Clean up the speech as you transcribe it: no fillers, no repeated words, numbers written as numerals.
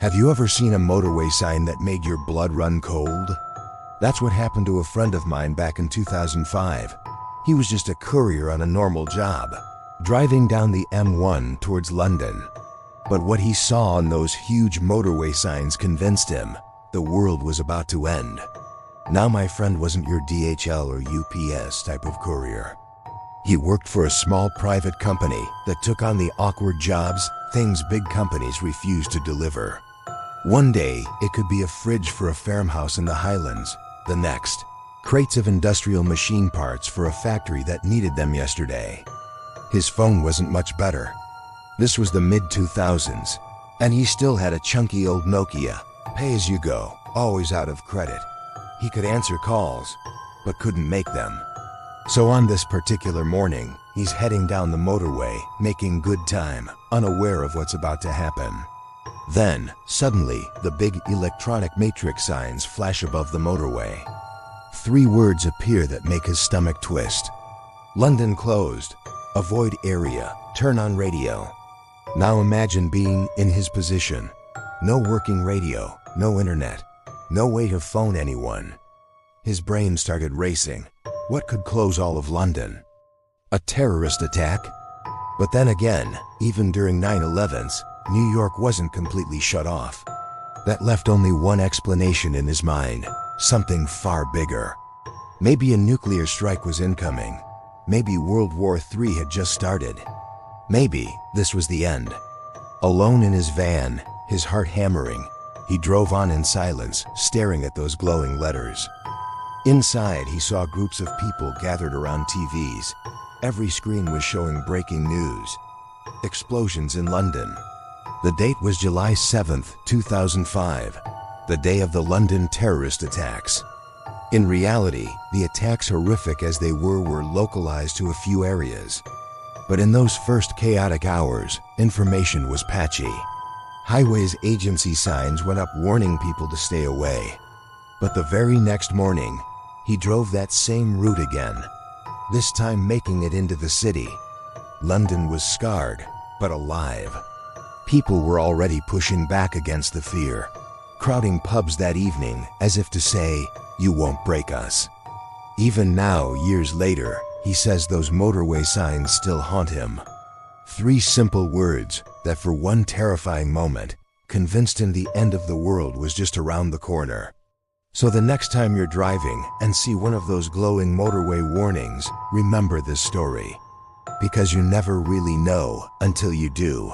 Have you ever seen a motorway sign that made your blood run cold? That's what happened to a friend of mine back in 2005. He was just a courier on a normal job, driving down the M1 towards London. But what he saw on those huge motorway signs convinced him the world was about to end. Now my friend wasn't your DHL or UPS type of courier. He worked for a small private company that took on the awkward jobs, things big companies refuse to deliver. One day, it could be a fridge for a farmhouse in the Highlands. The next, crates of industrial machine parts for a factory that needed them yesterday. His phone wasn't much better. This was the mid-2000s, and he still had a chunky old Nokia, pay-as-you-go, always out of credit. He could answer calls, but couldn't make them. So on this particular morning, he's heading down the motorway, making good time, unaware of what's about to happen. Then, suddenly, the big electronic matrix signs flash above the motorway. 3 words appear that make his stomach twist. London closed. Avoid area. Turn on radio. Now imagine being in his position. No working radio, no internet, no way to phone anyone. His brain started racing. What could close all of London? A terrorist attack? But then again, even during 9/11s, New York wasn't completely shut off. That left only one explanation in his mind, something far bigger. Maybe a nuclear strike was incoming. Maybe World War III had just started. Maybe this was the end. Alone in his van, his heart hammering, he drove on in silence, staring at those glowing letters. Inside, he saw groups of people gathered around TVs. Every screen was showing breaking news. Explosions in London. The date was July 7th, 2005, the day of the London terrorist attacks. In reality, the attacks, horrific as they were localized to a few areas. But in those first chaotic hours, information was patchy. Highways agency signs went up warning people to stay away. But the very next morning, he drove that same route again, this time making it into the city. London was scarred, but alive. People were already pushing back against the fear, crowding pubs that evening as if to say, "You won't break us." Even now, years later, he says those motorway signs still haunt him. 3 simple words that for one terrifying moment convinced him the end of the world was just around the corner. So the next time you're driving and see one of those glowing motorway warnings, remember this story. Because you never really know until you do.